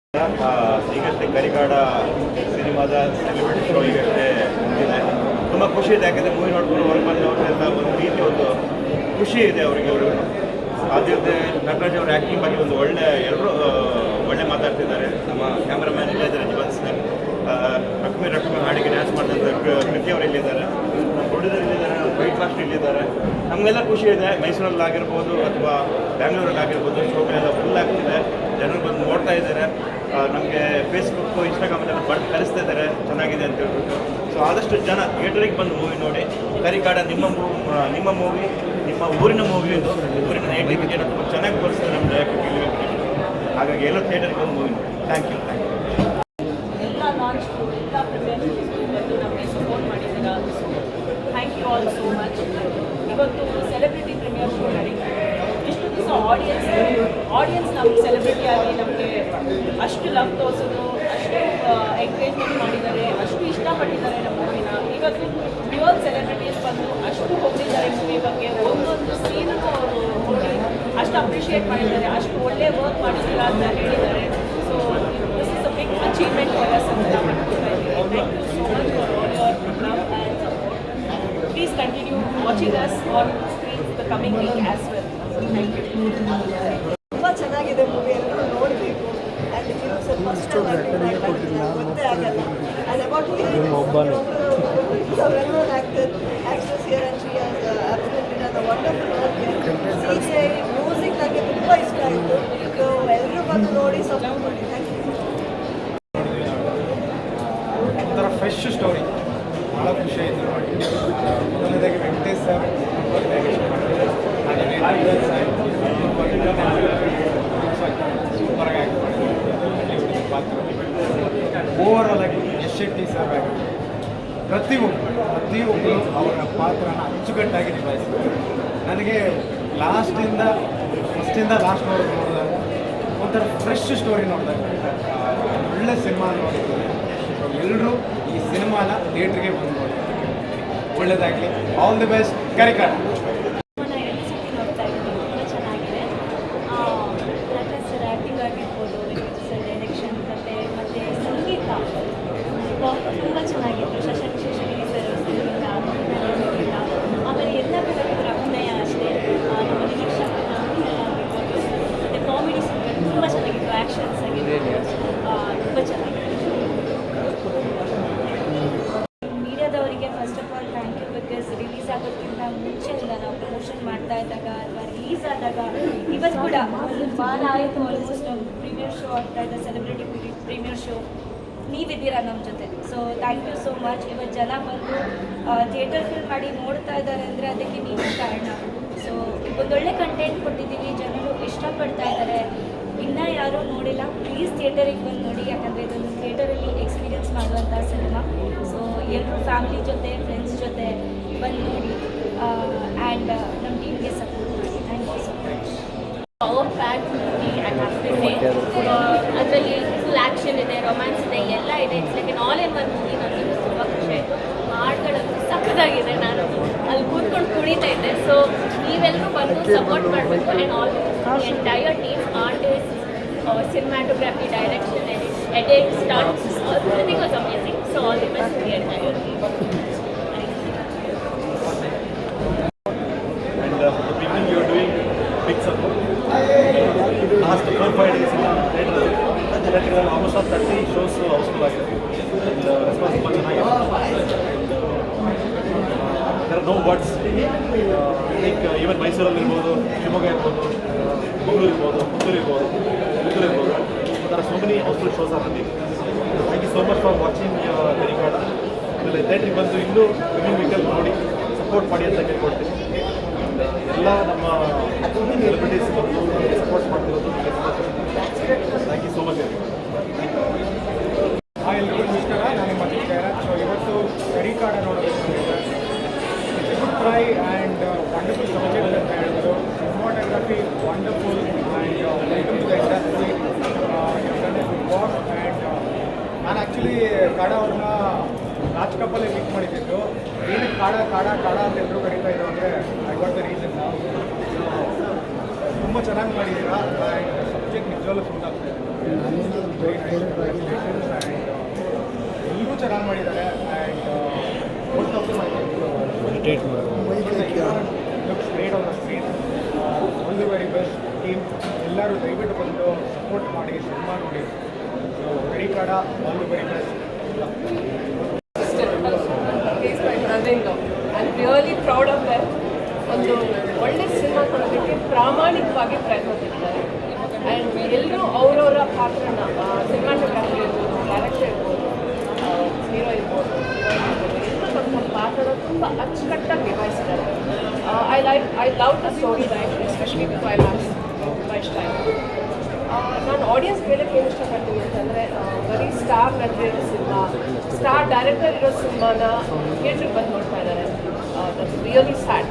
ಈಗಷ್ಟೇ ಕರಿಕಾಡ ಸಿನಿಮಾದ celebrity show ಈಗಷ್ಟೇ ಮುಗಿದಿದೆ. ತುಂಬ ಖುಷಿ ಇದೆ, ಯಾಕೆಂದರೆ ಮೂವಿ ನೋಡ್ಕೊಂಡು ಹೊರಗೆ ಬಂದವ್ರಿಗೆಲ್ಲ ಒಂದು ರೀತಿ ಒಂದು ಖುಷಿ ಇದೆ ಅವರಿಗೆಲ್ಲರಿಗೂ. ಅದೇ ನಟರಾಜ್ ಅವ್ರ ಆ್ಯಕ್ಟಿಂಗ್ ಬಗ್ಗೆ ಒಂದು ಎಲ್ಲರೂ ಒಳ್ಳೆ ಮಾತಾಡ್ತಿದ್ದಾರೆ. ನಮ್ಮ ಕ್ಯಾಮ್ರಾಮ್ಯಾನ್ ಇಲ್ಲೇ ಇದ್ದಾರೆ, ಜೀವನ್ ಸಿಂಗ್, ರಕ್ಮಿ ಹಾಡಿಗೆ ಡ್ಯಾನ್ಸ್ ಮಾಡಿದಂಥ ಕೃತಿ ಅವರು ಇಲ್ಲಿದ್ದಾರೆ, ಪ್ರೊಡ್ಯೂಸರ್ ಇಲ್ಲಿದ್ದಾರೆ, ವೈಟ್ ಲಾಸ್ಟ್ ಇಲ್ಲಿದ್ದಾರೆ. ನಮಗೆಲ್ಲ ಖುಷಿ ಇದೆ. ಮೈಸೂರಲ್ಲಾಗಿರ್ಬೋದು ಅಥವಾ ಬ್ಯಾಂಗ್ಳೂರಲ್ಲಾಗಿರ್ಬೋದು ಶೋಗಳೆಲ್ಲ ಫುಲ್ ಆಗ್ತಿದೆ, ಜನರು ಬಂದು ನೋಡ್ತಾ ಇದ್ದಾರೆ. ನಮಗೆ ಫೇಸ್ಬುಕ್ಕು ಇನ್ಸ್ಟಾಗ್ರಾಮಲ್ಲೆಲ್ಲ ಕಳಿಸ್ತಾ ಇದ್ದಾರೆ ಚೆನ್ನಾಗಿದೆ ಅಂತ ಹೇಳ್ಬಿಟ್ಟು. ಸೊ ಆದಷ್ಟು ಜನ ಥಿಯೇಟರಿಗೆ ಬಂದು ಮೂವಿ ನೋಡಿ. ಕರಿಕಾಡ ನಿಮ್ಮ ಮೂವಿ, ನಿಮ್ಮ ಊರಿನ ಮೂವಿ, ಇದು ಊರಿನ ನೇಟಿವಿಟಿ ತುಂಬ ಚೆನ್ನಾಗಿ ತೋರಿಸ್ತಾರೆ ನಮ್ಮ ಡೈರೆಕ್ಟರ್. ಹಾಗಾಗಿ ಎಲ್ಲ ಥಿಯೇಟರ್ಗೆ ಬಂದು ಮೂವಿ ನೋಡಿ. Thank you. ಎಲ್ಲ ಲಾಂಚ್ಗೂ ಎಲ್ಲ ಪ್ರಿಪೇರ್ಮೆಂಟ್ಸ್ಗೂ ನಮಗೆ ಸಪೋರ್ಟ್ ಮಾಡಿದ್ದೀರಾ. Thank you all so much. ಇವತ್ತು ಸೆಲೆಬ್ರಿಟಿ ಪ್ರೀಮಿಯರ್ ಶೋ ನಡೀತಿದೆ. ಇಷ್ಟು ದಿವಸ ಆಡಿಯನ್ಸ್ ನಮ್ಗೆ ಸೆಲೆಬ್ರಿಟಿಯಾಗಿ ನಮಗೆ ಅಷ್ಟು ಲವ್ ತೋರಿಸೋದು, ಅಷ್ಟು ಎಂಕರೇಜ್ಮೆಂಟ್ ಮಾಡಿದ್ದಾರೆ, ಅಷ್ಟು ಇಷ್ಟಪಟ್ಟಿದ್ದಾರೆ ನಮ್ಮ ಮೂವಿನ. ಇವತ್ತು ರಿಯಲ್ ಸೆಲೆಬ್ರಿಟೀಸ್ ಬಂದು ಅಷ್ಟು ಹೋಗಿದ್ದಾರೆ ಮೂವಿ ಬಗ್ಗೆ, ಒಂದೊಂದು ಸೀನನ್ನು ಅವರು ನೋಡಿ ಅಷ್ಟು ಅಪ್ರಿಷಿಯೇಟ್ ಮಾಡಿದ್ದಾರೆ, ಅಷ್ಟು ಒಳ್ಳೆ ವರ್ಕ್ ಮಾಡಿದ್ದೀರಾ ಅಂತ ಹೇಳಿದ್ದಾರೆ. So this is a big achievement for us ಅಂತ ನಾವು ಹೇಳ್ತಾ ಇದ್ದೀವಿ. Thank you so much for all your love and support. Please continue watching us on screens the coming week as well. Thank you. ತುಂಬ ಚೆನ್ನಾಗಿದೆ movie, ಎಲ್ಲರೂ ನೋಡಬೇಕು. And ಇದು ಸ್ವಲ್ಪ ಗೊತ್ತೇ ಆಗಲ್ಲ. And about actors here and she has absolutely done a wonderful work here. CGI music ನನಗೆ ತುಂಬ ಇಷ್ಟ ಆಯಿತು. ಸೊ ಎಲ್ಲರೂ ಬಂದು ನೋಡಿ ಸಪೋರ್ಟ್ ಮಾಡಿ. Thank you. ಒಂಥರ ಫ್ರೆಶ್ ಸ್ಟೋರಿ, ಭಾಳ ಖುಷಿ ಆಯಿತು ನೋಡಿ. ಮೊದಲನೇದಾಗಿ ವೆಂಕಟೇಶ್ ಸರ್ ಸೂಪರಾಗಿ ಆ್ಯಕ್ಟ್ ಮಾಡಿದ್ದಾರೆ. ಪಾತ್ರ ಓವರಾಲ್ ಆಗಿ ಯಶ್ ಶೆಟ್ಟಿ ಸರ್ ಪ್ರತಿಯೊಬ್ಬರು ಅವರ ಪಾತ್ರನ ಅಚ್ಚುಕಟ್ಟಾಗಿ ನಿಭಾಯಿಸಿದ್ದಾರೆ. ನನಗೆ ಫಸ್ಟಿಂದ ಲಾಸ್ಟ್ ನೋಡಿದಾಗ ಒಂಥರ ಫ್ರೆಶ್ ಸ್ಟೋರಿ ನೋಡಿದಾಗ ಒಳ್ಳೆ ಸಿನಿಮಾ ನೋಡಿದ್ದಾರೆ. ಎಲ್ಲರೂ ಈ ಸಿನಿಮಾನ ಥಿಯೇಟ್ರಿಗೆ ಬಂದು ನೋಡಿ. ಒಳ್ಳೆಯದಾಗಲಿ. All the best. ಕರಿಕಾಡ ನೋಡ್ತಾ ಇದ್ದೀನಿ, ತುಂಬ ಚೆನ್ನಾಗಿದೆ. ನಟ ಸರ್ ಆ್ಯಕ್ಟಿಂಗ್ ಆಗಿರ್ಬೋದು, ಸರ್ ಡೈರೆಕ್ಷನ್ ಮತ್ತು ಸಂಗೀತ ತುಂಬ ಚೆನ್ನಾಗಿತ್ತು. ಶಶಗಿರಿ ಸರ್ ಸಂಗೀತ ನೋಡೋದಿಲ್ಲ. ಆಮೇಲೆ ಎಲ್ಲ ಕಲಾವಿದರ ಅಭಿನಯ ಅಷ್ಟೇ, ನಮ್ಮ ನಿರೀಕ್ಷಾ ಆಗಿರ್ಬೋದು, ಮತ್ತು ಕಾಮಿಡಿ ತುಂಬ ಚೆನ್ನಾಗಿತ್ತು. ಆ್ಯಕ್ಷನ್ಸ್ ಆಗಿರ್ಬೋದು ತುಂಬ ಚೆನ್ನಾಗಿತ್ತು. ಮೀಡಿಯಾದವರಿಗೆ first of all thank you. Because release ಆಗೋದಕ್ಕಿಂತ ಮುಂಚೆಯಿಂದ ನಾವು ಪ್ರಮೋಷನ್ ಮಾಡ್ತಾ ಇದ್ದಾಗ ಅಥವಾ ರಿಲೀಸ್ ಆದಾಗ ಇವತ್ತು ಕೂಡ ಒಂದು ವಾರ ಆಯಿತು ಆಲ್ಮೋಸ್ಟ್ ನಾವು ಪ್ರೀಮಿಯರ್ ಶೋ ಆಗ್ತಾ ಇದೆ, ಸೆಲೆಬ್ರಿಟಿ ಪ್ರೀಮಿಯರ್ ಶೋ. ನೀವಿದ್ದೀರಾ ನಮ್ಮ ಜೊತೆ. So thank you so much. ಇವತ್ತು ಜನ ಬಂದು ಥಿಯೇಟರ್ ಫಿಲ್ ಮಾಡಿ ನೋಡ್ತಾ ಇದ್ದಾರೆ ಅಂದರೆ ಅದಕ್ಕೆ ನೀವು ಕಾರಣ. ಸೊ ಒಂದೊಳ್ಳೆ ಕಂಟೆಂಟ್ ಕೊಟ್ಟಿದ್ದೀವಿ, ಜನರು ಇಷ್ಟಪಡ್ತಾ ಇದ್ದಾರೆ. ಇನ್ನೂ ಯಾರೂ ನೋಡಿಲ್ಲ, ಪ್ಲೀಸ್ ಥಿಯೇಟರಿಗೆ ಬಂದು ನೋಡಿ. ಯಾಕಂದರೆ ಇದೊಂದು ಥಿಯೇಟರಲ್ಲಿ ಎಕ್ಸ್ಪೀರಿಯನ್ಸ್ ಮಾಡುವಂಥ ಸಿನಿಮಾ. ಸೊ ಎಲ್ಲರೂ ಫ್ಯಾಮಿಲಿ ಜೊತೆ, ಫ್ರೆಂಡ್ಸ್ ಜೊತೆ ಬಂದು ನೋಡಿ ಆ್ಯಂಡ್ ನಮ್ಮ ಟೀಮ್ಗೆ ಸಪೋರ್ಟ್ ಮಾಡಿ. Thank you so much. Power pack movie and ಅದರಲ್ಲಿ ಫುಲ್ ಆ್ಯಕ್ಷನ್ ಇದೆ, ರೊಮ್ಯಾನ್ಸ್ ಇದೆ, ಎಲ್ಲ ಇದೆ. It's like an all in one movie. ನನಗೆ ತುಂಬ ಖುಷಿ ಆಯಿತು. ಹಾಡುಗಳಂತೂ ಸಖತ್ತಾಗಿದೆ. ನಾನು ಅಲ್ಲಿ ಕೂತ್ಕೊಂಡು ಕುಣಿತಾ ಇದ್ದೆ. ಸೊ ನೀವೆಲ್ಲರೂ ಬಂದು ಸಪೋರ್ಟ್ ಮಾಡಬೇಕು. And all entire team, artist, cinematography, direction, edit, stunts, everything was amazing. So all the best to the entire team. And for the people you are doing big support. Last 4-5 days in theatre almost 30 shows housefull ಆಗಿದೆ. Response ತುಂಬ ಚೆನ್ನಾಗಿದೆ. there are no words. Like even ಮೈಸೂರಲ್ಲಿ ಇರ್ಬೋದು, ಶಿವಮೊಗ್ಗ ಇರ್ಬೋದು, ಮಂಗಳೂರು ಇರ್ಬೋದು, ಪುತ್ತೂರು ಇರ್ಬೋದು, ಪುತ್ತೂರು ಇರ್ಬೋದು. there are so many housefull shows happening. Thank you so much for watching ಕರಿಕಾಡ. ಆಮೇಲೆ ಥಿಯೇಟ್ರಿಗೆ ಬಂದು ಇನ್ನೂ ಕಮಿಂಗ್ ವೀಕಲ್ಲಿ ನೋಡಿ ಸಪೋರ್ಟ್ ಮಾಡಿ ಅಂತ ಕೇಳ್ಕೊಡ್ತೀನಿ. ಎಲ್ಲ ನಮ್ಮ ಸೆಲೆಬ್ರಿಟೀಸ್ ಬಂದು ಸಪೋರ್ಟ್ ಮಾಡ್ತಿರೋದು ಥ್ಯಾಂಕ್ ಯು ಸೋ ಮಚ್. ಎಲ್ಲರಿಗೂ ನಮಸ್ಕಾರ. ನಾನು ಮತ್ತೆ ಜಯರಾಜ್. ಸೊ ಇವತ್ತು ಕರಿಕಾಡ ನೋಡಬೇಕು good try and wonderful subject ಅಂತ ಹೇಳಿದ್ರು. Cinematography wonderful and welcome to the industry. ವಾಕ್ ಆ್ಯಂಡ್ ನಾನು ಆ್ಯಕ್ಚುಲಿ ಕಾಡ ಅವ್ರನ್ನ ರಾಜ್ ಕಪ್ಪಲ್ಲೇ ಪಿಕ್ ಮಾಡಿದ್ದು. ಏನಕ್ಕೆ ಕಾಡ ಅಂತ ಎಲ್ಲರೂ ಕರೀತಾ ಇದ್ರು ಅಂದರೆ ಐ ಗಾಟ್ ದ ರೀಸನ್. ತುಂಬ ಚೆನ್ನಾಗಿ ಮಾಡಿದ್ದೀರಾ. ಆ್ಯಂಡ್ ಸಬ್ಜೆಕ್ಟ್ ನಿಜ ನಿಜವಾಗ್ಲೂ ಸೂಟ್ ಆಗ್ತಾ ಇದೆ. ಎಲ್ಲರೂ ಚೆನ್ನಾಗಿ ಮಾಡಿದ್ದಾರೆ and most of them looks great on the screen. All the very best team. ಎಲ್ಲರೂ ದಯವಿಟ್ಟು ಬಂದು ಸಪೋರ್ಟ್ ಮಾಡಿ, ಸಿನಿಮಾ ನೋಡಿ. So Gadikaada all the very best. He's my brother-in-law. I'm really proud of them. ಒಂದು ಒಳ್ಳೆ ಸಿನಿಮಾ ಕೊಡೋದಕ್ಕೆ ಪ್ರಾಮಾಣಿಕವಾಗಿ ಪ್ರಯತ್ನ ಪಟ್ಟಿದ್ದಾರೆ. ಆ್ಯಂಡ್ ಎಲ್ಲರೂ ಅವರವರ ಪಾತ್ರನ ಸಿನಿಮಾಟೋಗ್ರಫಿ ಇರ್ಬೋದು, ಡೈರೆಕ್ಟರ್ ಇರ್ಬೋದು, ಹೀರೋ ಇರ್ಬೋದು, ಎಲ್ಲರೂ ತಮ್ಮ ಪಾತ್ರನ ತುಂಬ ಅಚ್ಚುಕಟ್ಟಾಗಿ ನಿಭಾಯಿಸಿದ್ದಾರೆ. I love the story line, especially climax much time. ನಾನು ಆಡಿಯನ್ಸ್ ಹೇಳಕ್ಕೆ ಏನು ಇಷ್ಟಪಡ್ತೀನಿ ಅಂತಂದರೆ, ಬರೀ ಸ್ಟಾರ್ ನಟರಿರೋ ಸಿನಿಮಾ, ಸ್ಟಾರ್ ಡೈರೆಕ್ಟರ್ ಇರೋ ಸಿನಿಮಾನ ಥಿಯೇಟ್ರಿಗೆ ಬಂದು ನೋಡ್ತಾ ಇದ್ದಾರೆ. That's really sad.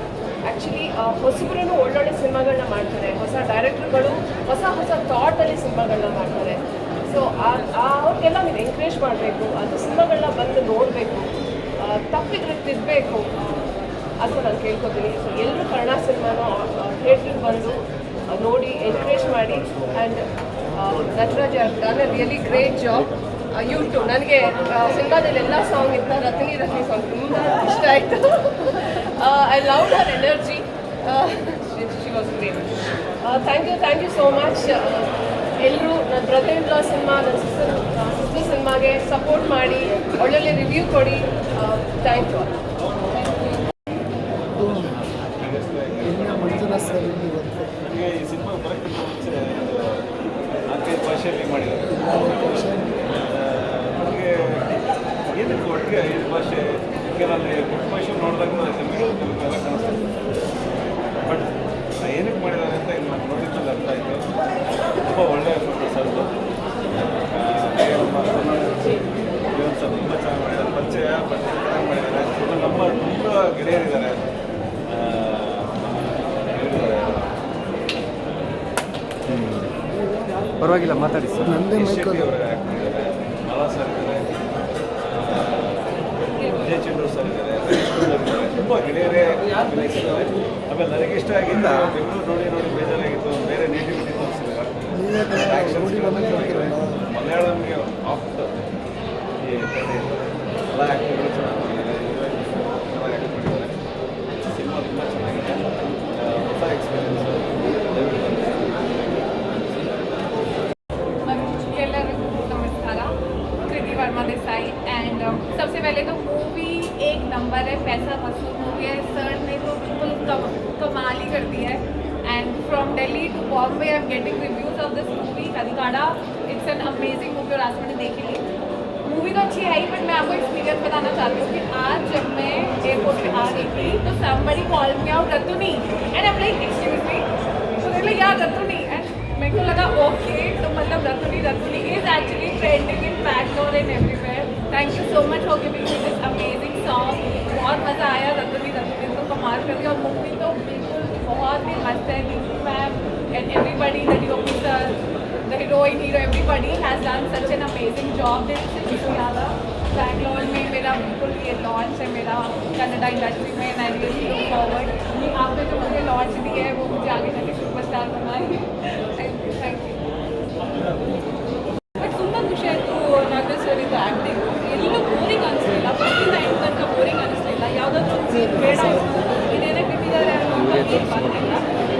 ಆ್ಯಕ್ಚುಲಿ ಹೊಸಬ್ರೂ ಒಳ್ಳೊಳ್ಳೆ ಸಿನಿಮಾಗಳನ್ನ ಮಾಡ್ತಾರೆ, ಹೊಸ ಡೈರೆಕ್ಟ್ರುಗಳು ಹೊಸ ಹೊಸ ಥಾಟಲ್ಲಿ ಸಿನಿಮಾಗಳನ್ನ ಮಾಡ್ತಾರೆ. ಸೊ ಅವ್ರಿಗೆಲ್ಲ ನೀವು ಎಂಕರೇಜ್ ಮಾಡಬೇಕು, ಅದು ಸಿನಿಮಾಗಳನ್ನ ಬಂದು ನೋಡಬೇಕು, ತಪ್ಪಿದ್ರೆ ತಿದ್ದಬೇಕು ಅಂತ ನಾನು ಕೇಳ್ಕೊತೀನಿ. ಸೊ ಎಲ್ಲರೂ ಕನ್ನಡ ಸಿನಿಮಾನ ಥಿಯೇಟ್ರಿಗೆ ಬಂದು ನೋಡಿ ಎನ್ಕರೇಜ್ ಮಾಡಿ. And Nataraj done A really great job. YouTube ನನಗೆ ಸಿನಿಮಾದಲ್ಲಿ ಎಲ್ಲ ಸಾಂಗ್ ಇದ್ದ ರತ್ನಿ ಸಾಂಗ್ ತುಂಬ ಇಷ್ಟ ಆಯಿತು. I love her energy. She was great. Thank you so much. ಎಲ್ಲರೂ ನನ್ನ ಬ್ರದರ್-ಇನ್-ಲಾ ಸಿನಿಮಾ, ನನ್ನ ಸಿಸ್ಟರ್ ಸಿನಿಮಾಗೆ ಸಪೋರ್ಟ್ ಮಾಡಿ, ಒಳ್ಳೊಳ್ಳೆ ರಿವ್ಯೂ ಕೊಡಿ. Thank you. ನನಗೆ ಈ ಸಿನಿಮಾ ಬರೋಕ್ಕಿಂತ ಮುಂಚೆ 4-5 ಭಾಷೆಯಲ್ಲಿ ಮಾಡಿದ್ದಾರೆ. ನನಗೆ ಏನಕ್ಕೆ ಒಟ್ಟಿಗೆ 5 ಭಾಷೆ, ಕೆಲವಲ್ಲಿ ಭಾಷೆ ನೋಡಿದಾಗ ಎಲ್ಲ ಕಾಣಿಸ್ತದೆ. ಬಟ್ ಏನಕ್ಕೆ ಮಾಡಿದ್ದಾರೆ ಅಂತ ಇನ್ನು ನಾನು ನೋಡಿದ್ಮೇಲೆ ಅರ್ಥ ಆಯಿತು. ತುಂಬ ಒಳ್ಳೆಯ ಸರ್ದು ಇವತ್ತು ತುಂಬ ಚೆನ್ನಾಗಿ ಮಾಡಿದ್ದಾರೆ. ಪರಿಚಯ ಚೆನ್ನಾಗಿ ಮಾಡಿದ್ದಾರೆ. ನಮ್ಮ ತುಂಬ ಗೆಳೆಯರಿದ್ದಾರೆ. ಪರವಾಗಿಲ್ಲ ಮಾತಾಡಿ ಸರ್. ಶೆಟ್ಟಿ ಅವರು ಆ್ಯಕ್ಟ್ ಮಾಡಿದ್ದಾರೆ, ಮಾಲಾ ಸರ್ ಇದ್ದಾರೆ, ವಿಜಯ್ ಚಂದ್ರು ಸರ್ ಇದ್ದಾರೆ, ತುಂಬ ಗೆಳೆಯರೇ ಅಭಿನಯಿಸಿದ್ದಾರೆ. ಆಮೇಲೆ ನನಗೆ ಇಷ್ಟ ಆಗಿದ್ದು ಬೆಂಗಳೂರು ನೋಡಿ ಬೇಜಾರಾಗಿತ್ತು, ಬೇರೆ ನೇಟಿವಿಟಿ ತೋರಿಸಿದ್ದಾರೆ. ಮಲಯಾಳಂಗೆ ಆಫ್ಟ್ ಈ ಕಥೆ ಎಲ್ಲ ಆ್ಯಕ್ಟಿಂಗ್ಗಳು ಚೆನ್ನಾಗಿ ಮಾಡಿದ್ದಾರೆ, ಚೆನ್ನಾಗಿ ಆ್ಯಕ್ಟ್ ಮಾಡಿದ್ದಾರೆ. ಸಿನಿಮಾ ತುಂಬ ಚೆನ್ನಾಗಿದೆ, ಹೊಸ ಎಕ್ಸ್ಪೀರಿಯನ್ಸ್. देसाई एंड सबसे पहले तो मूवी एक नंबर है, पैसा वसूल मूवी है. सर ने तो बिल्कुल कमाल ही कर दिया है. And from Delhi to Bombay I am getting reviews of this movie Kadikaada. It's an amazing movie और आज मैंने देखी ली. मूवी तो अच्छी है ही, बट मैं आपको एक्सपीरियंस बताना चाहती हूँ कि आज जब मैं एयरपोर्ट पे आ रही थी तो somebody called me out Ratuni and I am like excuse me. तो दे लाइक यार रतुनी एंड मेरे को लगा ओके, तो मतलब Ratuni is actually trending in Bangalore and everywhere. Thank you so much for giving me this amazing song. बहुत मज़ा आया. रतुनी तो कमाल कर दिया. और मूवी तो बिल्कुल बहुत ही मस्त है. Neetu ma'am and everybody, the DOP sir, the heroine, hero, everybody has done such an amazing job. दिल से ज़्यादा बैंगलोर में मेरा बिल्कुल ये लॉन्च है मेरा कन्नड़ा इंडस्ट्री में. And I really look forward कि आपने जो मुझे लॉन्च दिया है वो मुझे आगे जाके सुपरस्टार बनाएंगे. Thank you. ಬಟ್ ತುಂಬ ಖುಷಿ ಆಯಿತು. ನಾಗರಾಜ್ ಸರ್ ಇದು ಆ್ಯಕ್ಟಿಂಗ್ ಎಲ್ಲೂ ಬೋರಿಂಗ್ ಅನಿಸ್ಲಿಲ್ಲ. ಫಸ್ಟಿಂದ ಎಂಡ್ ತನಕ ಬೋರಿಂಗ್ ಅನಿಸ್ಲಿಲ್ಲ. ಯಾವುದಾದ್ರೂ ಒಂದು ಸೀನ್ ಬೇಡ ಇತ್ತು, ಇದೇನೇ ಬಿಟ್ಟಿದ್ದಾರೆ ಅನ್ನೋ ಏನು ಬಂದಿಲ್ಲ.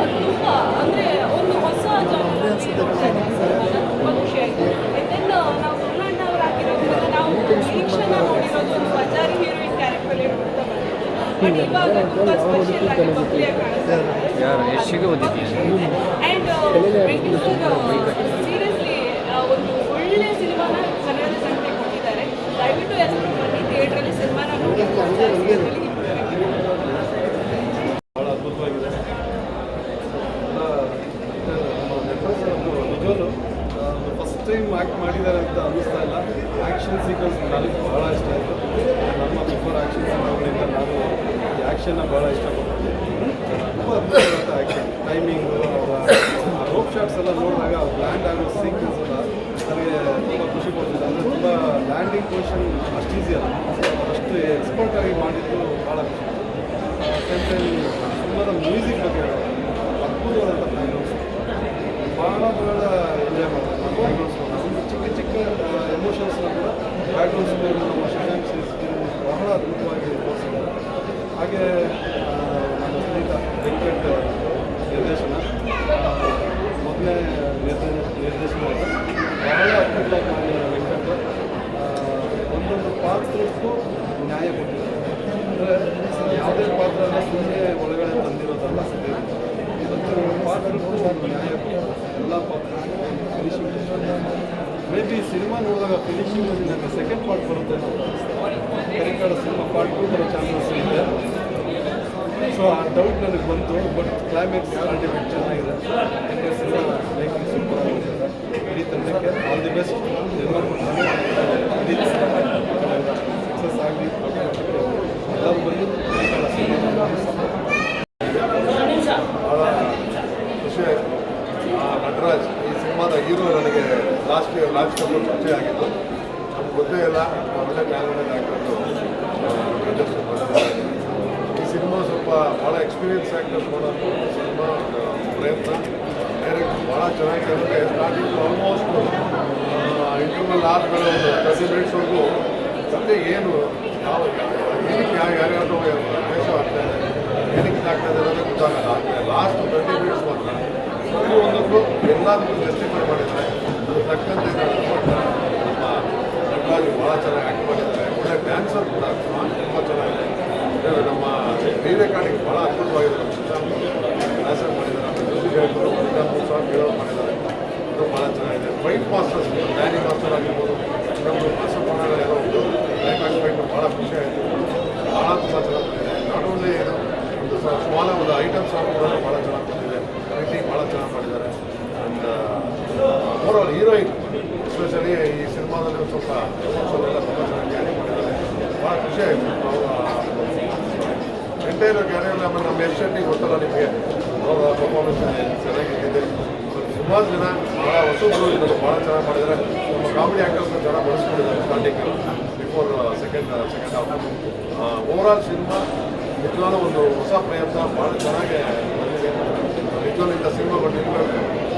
ಅದು ತುಂಬ ಅಂದರೆ ಒಂದು ಹೊಸ ಜಾನರಲ್ಲಿ ನೋಡ್ತಾ ಇದ್ದೀನಿ ಸಿನಿಮಾನ. ತುಂಬ ಖುಷಿ ಆಯಿತು. ದೆನ್ ನಾವು ಸುಳ್ಳಣ್ಣ ಅವ್ರು ಹಾಕಿರೋದ್ರಿಂದ ನಾವು ನಿರೀಕ್ಷಣ ನೋಡಿರೋದು ಒಂದು ಬಜಾರಿ ಹೀರೋಯಿನ್ ಕ್ಯಾರೆಕ್ಟರಲ್ಲಿ ನೋಡ್ತಾ ಬಂದಿದ್ವಿ. ಬಟ್ ಇವಾಗ ತುಂಬ ಸ್ಪೆಷಲ್ ಆಗಿ ಬಬ್ಲಿಯಾಗಿ ಕಾಣಿಸ್ತಾ ಯಾರು ಯಶಿಗೆ ಓದಿದ್ದೀಯ? ಆ್ಯಂಡ್ ಸೀರಿಯಸ್ಲಿ ಒಂದು ಒಳ್ಳೆಯ ಸಿನಿಮಾನ ಕನ್ನಡದ ಜನತೆ ಕೊಟ್ಟಿದ್ದಾರೆ. ದಯವಿಟ್ಟು ಎಲ್ಲರೂ ಬನ್ನಿ ಥಿಯೇಟ್ರಲ್ಲಿ ಸಿನಿಮಾನ ನೋಡಿ. ಭಾಳ ಅದ್ಭುತವಾಗಿದೆ. ನಿಜವಲ್ಲೂ ಫಸ್ಟ್ ಟೈಮ್ ಆ್ಯಕ್ಟ್ ಮಾಡಿದ್ದಾರೆ ಅಂತ ಅನ್ನಿಸ್ತಾ ಇಲ್ಲ. ಆ್ಯಕ್ಷನ್ ಸೀಕ್ವೆನ್ಸ್ ನನಗೆ ಭಾಳ ಇಷ್ಟ ಆಯಿತು. ನಮ್ಮ ಬಿಫೋರ್ ಆ್ಯಕ್ಷನ್ ಸಿನಿಮಾಗಳಿಂದ ನಾನು ಈ ಆ್ಯಕ್ಷನ್ನ ಭಾಳ ಇಷ್ಟಪಡ್ತೀನಿ. ತುಂಬ ಅದ್ಭುತವಾದ ಆ್ಯಕ್ಷನ್, ಟೈಮಿಂಗು, ರೋಪ್ ಶಾಟ್ಸ್ ಎಲ್ಲ ನೋಡಿದಾಗ ಲ್ಯಾಂಡ್ ಆಗೋ ಸೀಕ್ವೆನ್ಸ್ ಎಲ್ಲ ನನಗೆ ತುಂಬ ಖುಷಿ ಕೊಡ್ತಿದೆ. ಅಂದರೆ ತುಂಬ ಲ್ಯಾಂಡಿಂಗ್ ಪೊಸಿಷನ್ ಅಷ್ಟು ಈಸಿ ಅಲ್ಲ, ಅಷ್ಟು ಎಕ್ಸ್ಪರ್ಟಾಗಿ ಮಾಡಿದ್ದು ಭಾಳ ಖುಷಿ. ಸೇಮ್ ಟೈಮ್ ಸಿನಿಮಾದ ಮ್ಯೂಸಿಕ್ ಬಗ್ಗೆ ಅದ್ಭುತವಾದಂಥ ಬ್ಯಾಕ್ಗ್ರೌಂಡ್ಸ್, ಭಾಳ ಭಾಳ ಎಂಜಾಯ್ ಮಾಡ್ತಾರೆ. ಒಂದು ಚಿಕ್ಕ ಚಿಕ್ಕ ಎಮೋಷನ್ಸ್ನ ಕೂಡ ಬ್ಯಾಕ್ಗ್ರೌಂಡ್ ಸ್ಕೋರ್ ನಮ್ಮ ಶಶಾಂಕ್ ಬಹಳ ಅದ್ಭುತವಾಗಿ ತೋರಿಸಿದ್ದಾರೆ. ಹಾಗೆ ನನ್ನ ಸ್ನೇಹಿತ ವೆಂಕಟ್ ನಿರ್ದೇಶನ ಮೊದಲನೇ ನಿರ್ದೇಶನ ಬಹಳ ಅದ್ಭುತವಾಗಿ ಮಾಡಿದ್ದಾರೆ ವೆಂಕಟ್. ಒಂದೊಂದು ಪಾತ್ರಕ್ಕೂ ನ್ಯಾಯ ಕೊಟ್ಟಿದ್ದಾರೆ. ಅಂದರೆ ಯಾವುದೇ ಪಾತ್ರನ ಸುಮ್ಮನೆ ಒಳಗಡೆ ತಂದಿರೋದಲ್ಲ, ಇವತ್ತು ಪಾತ್ರಕ್ಕೂ ಒಂದು ನ್ಯಾಯ ಕೊಟ್ಟಿದ್ದಾರೆ. ಎಲ್ಲ ಪಾತ್ರ ಫಿನಿಶಿಂಗ್ ಮೇ ಬಿ ಸಿನಿಮಾ ನೋಡಿದಾಗ ಫಿನಿಶಿಂಗಲ್ಲಿ ನನಗೆ ಸೆಕೆಂಡ್ ಪಾರ್ಟ್ ಬರುತ್ತೆ ಅಂತ ಕರಿಕಾಡ ಸಿನಿಮಾ ಪಾರ್ಟ್ 2 ಬರೋ ಚಾನ್ಸಸ್ ಇದೆ. ಸೊ ಆ ಡೌಟ್ ನನಗೆ ಬಂತು. ಬಟ್ ಕ್ಲೈಮ್ಯಾಕ್ಸ್ ಅಲ್ಟಿಮೇಟ್ ಚೆನ್ನಾಗಿದೆ. ಯಾಕೆ ಸಿನಿಮಾ ಮೇಕಿಂಗ್ ಸೂಪರ್ ಆಗಿದೆ. ಇಡೀ ತಂಡಕ್ಕೆ ಆಲ್ ದಿ ಬೆಸ್ಟ್. ಸಕ್ಸಸ್ ಆಗಲಿ. ಎಲ್ಲರೂ ಬಂದು ಕರಿಕಾಡ ಸಿನಿಮಾ ಭಾಳ ಖುಷಿ ಆಯಿತು. ನಟರಾಜ್ ಈ ಸಿನಿಮಾದ ಹೀರೋ ನನಗೆ ಲಾಸ್ಟ್ ಕಪೂರ್ ಪರಿಚಯ ಆಗಿತ್ತು. ನಮ್ಗೆ ಗೊತ್ತೇ ಇಲ್ಲ, ಒಳ್ಳೆ ಟ್ಯಾಲೆಂಟೆಡ್ ಆ್ಯಕ್ಟರ್ದು ಈ ಸಿನಿಮಾ ಸ್ವಲ್ಪ ಭಾಳ ಎಕ್ಸ್ಪೀರಿಯನ್ಸ್ ಆ್ಯಕ್ಟರ್ಸ್ ಮಾಡೋದು ಸಿನಿಮಾ ಪ್ರಯತ್ನ. ಡೈರೆಕ್ಟ್ ಭಾಳ ಚೆನ್ನಾಗಿದೆ. ಸ್ಟಾರ್ಟಿಂಗ್ ಆಲ್ಮೋಸ್ಟ್ ಇಂಟರ್ವಲ್ ಆದಮೇಲೆ ಒಂದು 30 ಮಿನಿಟ್ಸ್ವರೆಗೂ ಕತೆ ಏನು ಯಾವ ಏನಕ್ಕೆ ಯಾರ್ಯಾರು ವೇಷ ಆಗ್ತಾ ಇದೆ, ಏನಕ್ಕೆ ಆಗ್ತಾ ಇದೆ ಅನ್ನೋದೇ ಗೊತ್ತಾಗಲ್ಲ. ಆದರೆ ಲಾಸ್ಟ್ 30 ಮಿನಿಟ್ಸ್ ಮಾತ್ರ ಒಂದೊಂದು ಎಲ್ಲದಕ್ಕೂ ಜಸ್ಟಿಫೈ ಮಾಡಿದ್ದಾರೆ. ಅದು ತಕ್ಕಂತೆ ನಮ್ಮ ನಟರಾಜ್ ಭಾಳ ಚೆನ್ನಾಗಿ ಆ್ಯಕ್ಟ್ ಮಾಡಿದ್ದಾರೆ. ಒಳ್ಳೆ ಡ್ಯಾನ್ಸರ್ ಕೂಡ ತುಂಬ ಚೆನ್ನಾಗಿದೆ. ನಮ್ಮ ರೆಕಾರ್ಡಿಂಗ್ ಭಾಳ ಅದ್ಭುತವಾಗಿದೆ. ನಮ್ಮ ಶಶಾಂಕ್ ಡ್ಯಾನ್ಸರ್ ಮಾಡಿದ್ದಾರೆ. ಮ್ಯೂಸಿಕ್ ಡೈರೆಕ್ಟರ್ ಸಾಂಗ್ ಹೇಳೋ ಮಾಡಿದ್ದಾರೆ. ಅದು ಭಾಳ ಚೆನ್ನಾಗಿದೆ. ಫೈಟ್ ಮಾಸ್ಟರ್ಸ್ ಡ್ಯಾನಿ ಮಾಸ್ಟರ್ ಆಗಿರ್ಬೋದು, ನಮ್ಮ ಬಸವಣ್ಣ ಏನೋ ಒಂದು ಕ್ಲೈಮ್ಯಾಕ್ಸ್ ಫೈಟ್ ಭಾಳ ಖುಷಿ ಆಯಿತು. ಭಾಳ ತುಂಬ ಚೆನ್ನಾಗಿ ಬಂದಿದೆ. ನಾಟ್ ಓನ್ಲಿ ಒಂದು ಸ್ಮಾಲ್ ಒಂದು ಐಟಮ್ ಸಾಂಗ್ ಕೂಡ ಭಾಳ ಚೆನ್ನಾಗಿ ಬಂದಿದೆ. ರೀತಿ ಭಾಳ ಚೆನ್ನಾಗಿ ಮಾಡಿದ್ದಾರೆ. ಆ್ಯಂಡ್ ಓವರಾಲ್ ಹೀರೋಯಿನ್ ಎಸ್ಪೆಷಲಿ ಈ ಸಿನಿಮಾದಲ್ಲಿ ಒಂದು ಸ್ವಲ್ಪ ಎಲ್ಲ ತುಂಬ ಚೆನ್ನಾಗಿ ಕ್ಯಾರಿ ಮಾಡಿದ್ದಾರೆ. ಭಾಳ ಖುಷಿ ಆಯಿತು. ಎಂಟೈರ್ ಕ್ಯಾರಿಯಲ್ಲಿ ಆಮೇಲೆ ನಮ್ಮ ಎಫ್ ಶೆಟ್ಟಿ ಗೊತ್ತಲ್ಲ ನಿಮಗೆ, ಅವರ ಪರ್ಫಾರ್ಮೆನ್ಸ್ ಚೆನ್ನಾಗಿದೆ. ಸುಮಾರು ಜನ ಭಾಳ ಹೊಸಬ್ರು ಇದನ್ನು ಭಾಳ ಚೆನ್ನಾಗಿ ಮಾಡಿದ್ದಾರೆ. ನಮ್ಮ ಕಾಮಿಡಿ ಆ್ಯಕ್ಟರ್ಸ್ನ ಚೆನ್ನಾಗಿ ಬಳಸ್ಕೊಂಡಿದ್ದಾರೆ starting before second half. Overall cinema ನಿಜವಾಗ್ಲೂ ಒಂದು ಹೊಸ ಪ್ರಯತ್ನ, ಭಾಳ ಚೆನ್ನಾಗಿ ಬಂದಿದೆ. ನಿಜವಾಗ್ಲೂ ಇಂಥ ಸಿನಿಮಾ ಬಂದಿದ್ದು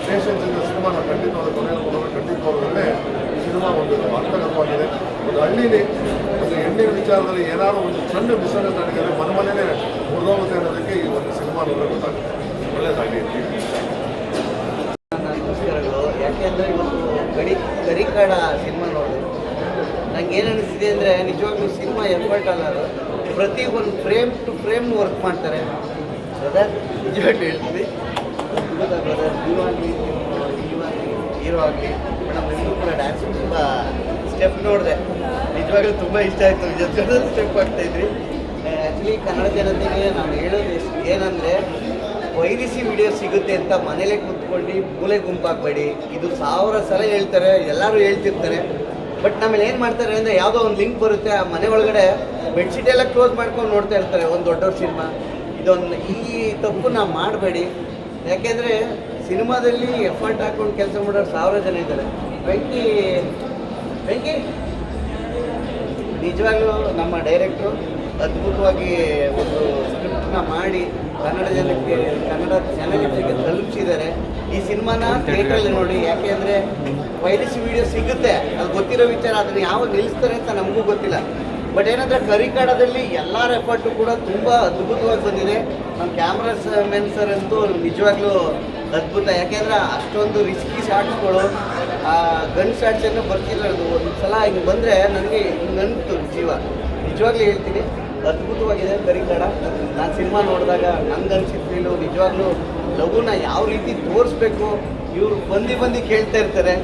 ಪೇಷನ್ಸಿಂದ ಸಿನಿಮಾನ ಖಂಡಿತವಾದ ಕೊನೆಯಲ್ಲಿ ಖಂಡಿತವಾಗಲೇ ಸಿನಿಮಾ ಒಂದು ಅರ್ಥಗತವಾಗಿದೆ. ಒಂದು ಹಳ್ಳಿಲಿ ಒಂದು ಹೆಣ್ಣಿನ ವಿಚಾರದಲ್ಲಿ ಏನಾದರೂ ಒಂದು ಸಣ್ಣ ಮಿಸ್ಅಂಡರ್ಸ್ಟ್ಯಾಂಡಿಂಗ್ ಮನೆಯೇ ಮುರಿದೋಗುತ್ತೆ ಅನ್ನೋದಕ್ಕೆ ಈ ಒಂದು ಸಿನಿಮಾ ನೋಡೋಕೆ ಗೊತ್ತಾಗುತ್ತೆ. ಒಳ್ಳೆಯದಾಗಲಿ. ನಮಸ್ಕಾರಗಳು. ಯಾಕೆಂದರೆ ಇವತ್ತು ಕರಿಕಾಡ ಸಿನಿಮಾ ನೋಡಿದೆ. ನಂಗೆ ಏನು ಅನಿಸ್ತಿದೆ ಅಂದರೆ ನಿಜವಾಗ್ಲೂ ಸಿನಿಮಾ ಎಫರ್ಟ್ ಅನ್ನೋದು ಪ್ರತಿ ಒಂದು ಫ್ರೇಮ್ ಟು ಫ್ರೇಮ್ ವರ್ಕ್ ಮಾಡ್ತಾರೆ. ಬ್ರದರ್ ನಿಜವಾಗ್ಲೂ ಹೇಳ್ತೀನಿ, ಬ್ರದರ್ ನೀವಾಗಲಿ ಹೀರೋ ಆಗಲಿ ಮೇಡಮ್ ಎಲ್ಲರೂ ಕೂಡ ಡ್ಯಾನ್ಸ್ ತುಂಬ ಸ್ಟೆಪ್ ನೋಡಿದೆ. ನಿಜವಾಗ್ಲೂ ತುಂಬ ಇಷ್ಟ ಆಯಿತು. ಎಷ್ಟು ಸ್ಟೆಪ್ ಆಗ್ತಾಯಿದ್ರಿ. ಆ್ಯಕ್ಚುಲಿ ಕನ್ನಡ ಜನತೆಗೆ ನಾನು ಹೇಳೋದು ಏನಂದರೆ ವೈರಸಿ ವಿಡಿಯೋ ಸಿಗುತ್ತೆ ಅಂತ ಮನೇಲೇ ಕೂತ್ಕೊಂಡು ಮೂಲೆ ಗುಂಪಾಗಬೇಡಿ. ಇದು 1000 ಸಲ ಹೇಳ್ತಾರೆ, ಎಲ್ಲರೂ ಹೇಳ್ತಿರ್ತಾರೆ. ಬಟ್ ನಮ್ಮಲ್ಲಿ ಏನು ಮಾಡ್ತಾರೆ ಅಂದರೆ ಯಾವುದೋ ಒಂದು ಲಿಂಕ್ ಬರುತ್ತೆ, ಆ ಮನೆ ಒಳಗಡೆ ಬೆಡ್ಶೀಟ್ ಎಲ್ಲ ಕ್ಲೋಸ್ ಮಾಡ್ಕೊಂಡು ನೋಡ್ತಾ ಇರ್ತಾರೆ ಒಂದು ದೊಡ್ಡವ್ರ ಸಿನಿಮಾ. ಇದೊಂದು ಈ ತಪ್ಪು ನಾವು ಮಾಡಬೇಡಿ. ಯಾಕೆಂದರೆ ಸಿನಿಮಾದಲ್ಲಿ ಎಫರ್ಟ್ ಹಾಕ್ಕೊಂಡು ಕೆಲಸ ಮಾಡೋರು 1000 ಜನ ಇದ್ದಾರೆ. ಬೆಂಕಿ ನಿಜವಾಗ್ಲೂ ನಮ್ಮ ಡೈರೆಕ್ಟ್ರು ಅದ್ಭುತವಾಗಿ ಒಂದು ಸ್ಕ್ರಿಪ್ಟನ್ನ ಮಾಡಿ ಕನ್ನಡ ಜನಕ್ಕೆ ತಲುಪಿಸಿದ್ದಾರೆ. ಈ ಸಿನಿಮಾನ ಥಿಯೇಟ್ರಲ್ಲಿ ನೋಡಿ. ಯಾಕೆ ಅಂದರೆ ವೈರಸಿ ವಿಡಿಯೋ ಸಿಗುತ್ತೆ, ಅದು ಗೊತ್ತಿರೋ ವಿಚಾರ. ಅದನ್ನು ಯಾವಾಗ ನಿಲ್ಲಿಸ್ತಾರೆ ಅಂತ ನಮಗೂ ಗೊತ್ತಿಲ್ಲ. ಬಟ್ ಏನಂದರೆ ಕರಿಕಾಡದಲ್ಲಿ ಎಲ್ಲರ ಎಫರ್ಟು ಕೂಡ ತುಂಬ ಅದ್ಭುತವಾಗಿ ಬಂದಿದೆ. ನಮ್ಮ ಕ್ಯಾಮ್ರಾಸ್ ಮೆನ್ ಸರ್ ಅಂತೂ ನಿಜವಾಗ್ಲೂ ಅದ್ಭುತ. ಯಾಕೆಂದರೆ ಅಷ್ಟೊಂದು ರಿಸ್ಕಿ ಶಾಟ್ಸ್ಗಳು, ಗನ್ ಶಾಟ್ಸನ್ನು ಬರ್ತಿರೋದು ಒಂದು ಸಲ ಹಿಂಗೆ ಬಂದರೆ ನನಗೆ ಹಿಂಗಂತು ಜೀವ. ನಿಜವಾಗ್ಲೂ ಹೇಳ್ತೀನಿ, ಅದ್ಭುತವಾಗಿದೆ ಕರಿಕಾಡ. ನಾನು ಸಿನಿಮಾ ನೋಡಿದಾಗ ನಂಗೆ ಅನ್ಸಿದ ಫೀಲು ನಿಜವಾಗ್ಲೂ ಲವ್ನ ಯಾವ ರೀತಿ ತೋರಿಸ್ಬೇಕು. ಇವರು ಬಂದು ಕೇಳ್ತಾ ಇರ್ತಾರೆ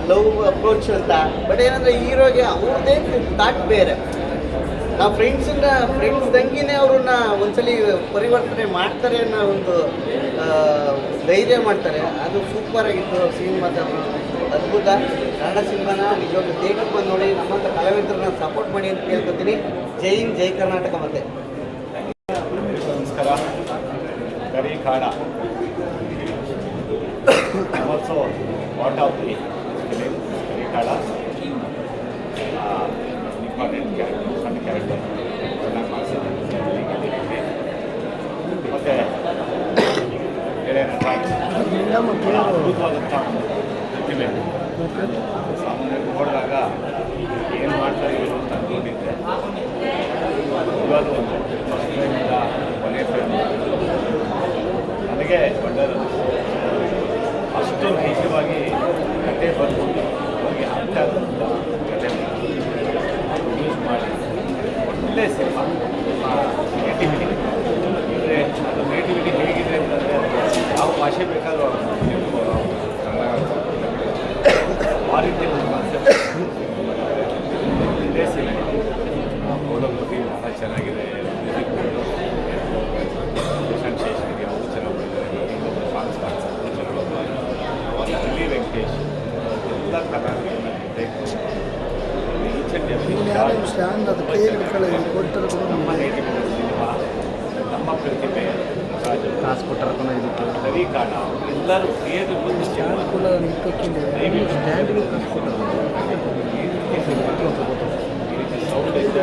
ಲವ್ ಅಪ್ರೋಚ್ ಅಂತ. ಬಟ್ ಏನಂದರೆ ಹೀರೋಗೆ ಅವ್ರದ್ದೇ ಥಾಟ್ ಬೇರೆ. ನಾವು ಫ್ರೆಂಡ್ಸ್ ತಂಗಿನೇ ಅವ್ರನ್ನ ಒಂದ್ಸಲಿ ಪರಿವರ್ತನೆ ಮಾಡ್ತಾರೆ ಅನ್ನೋ ಒಂದು ಧೈರ್ಯ ಮಾಡ್ತಾರೆ. ಅದು ಸೂಪರಾಗಿತ್ತು ಸಿನಿಮಾದ ಅದ್ಭುತ. ಕನ್ನಡ ಸಿನಿಮಾನ ನಿಜವಾಗ್ಲೂ ಥಿಯೇಟರ್ಗೆ ಬಂದು ನೋಡಿ, ನಮ್ಮಂಥ ಕಲಾವಿದರನ್ನ ಸಪೋರ್ಟ್ ಮಾಡಿ ಅಂತ ಕೇಳ್ಕೊತೀನಿ. ಜೈ ಹಿಂದ್, ಜೈ ಕರ್ನಾಟಕ. ಮತ್ತೆ ನಮಸ್ಕಾರ. Karikaada also part of the film. Karikaada important character, ಸಣ್ಣ ಕ್ಯಾರೆಕ್ಟರ್ ಚೆನ್ನಾಗಿ ಮಾಡಿಸಿದ್ದಾರೆ. ಮತ್ತು ಬೇರೆ ಅದ್ಭುತವಾದಂಥ ಪ್ರತಿಮೆ. ಸಾಮಾನ್ಯವಾಗಿ ನೋಡಿದಾಗ ಏನು ಮಾಡ್ತಾರೆ ಇವರು ಅಂತ ಅಂದ್ಕೊಂಡಿದ್ದೆ. ಇವಾಗ ಒಂದು ಫಸ್ಟ್ ಫ್ರೇಮಿಂದ ಕೊನೆ ಫ್ರೇಮ್ ನನಗೆ ಒಳ್ಳೆಯದು. ಅಷ್ಟು ನೈಜವಾಗಿ ಕತೆ ಬರ್ಬೋದು ಅವರಿಗೆ ಅರ್ಥ ಆದಂಥ ಕತೆ ಯೂಸ್ ಮಾಡಿ ಒಳ್ಳೆಯ ಸಿನಿಮಾ. ಕ್ರಿಯೇಟಿವಿಟಿ ಅಂದರೆ ಅದು ಕ್ರಿಯೇಟಿವಿಟಿ ಹೇಗಿದೆ ಅಂತಂದರೆ ಯಾವ ಭಾಷೆ ಬೇಕಾದರೂ ಕನ್ನಡ ಆ ರೀತಿ ಒಂದು ಕಾನ್ಸೆಪ್ಟ್ ಇದೇ ಸಿನಿಮಾ. ಫೋಟೋಗ್ರಫಿ ಬಹಳ ಚೆನ್ನಾಗಿದೆ, ಮ್ಯೂಸಿಕ್ ಸೆನ್ಸೇಷನ್ ಇದೆ, ಅವರು ಚೆನ್ನಾಗಿ ಮಾಡಿದ್ದಾರೆ, ಸಾಂಗ್ಸ್ ಚೆನ್ನಾಗಿ ಅಲ್ಲಿ ವೆಂಕಟೇಶ್ ಎಲ್ಲ ಕಲಾವಿದರನ್ನ ನಮ್ಮ ನೇಟಿವಿಟಿ ಸಿನಿಮಾ, ನಮ್ಮ ಪ್ರತಿಭೆ, ಕಾಸು ಕೊಟ್ಟರೆ ಇದಕ್ಕೆ ನವೀಕರಣ ಎಲ್ಲರೂ ಕ್ರಿಯೇಟಿವ್ ಬಂದು ದಯವಿಟ್ಟು ಸೌಂಡ್ ಇದೆ.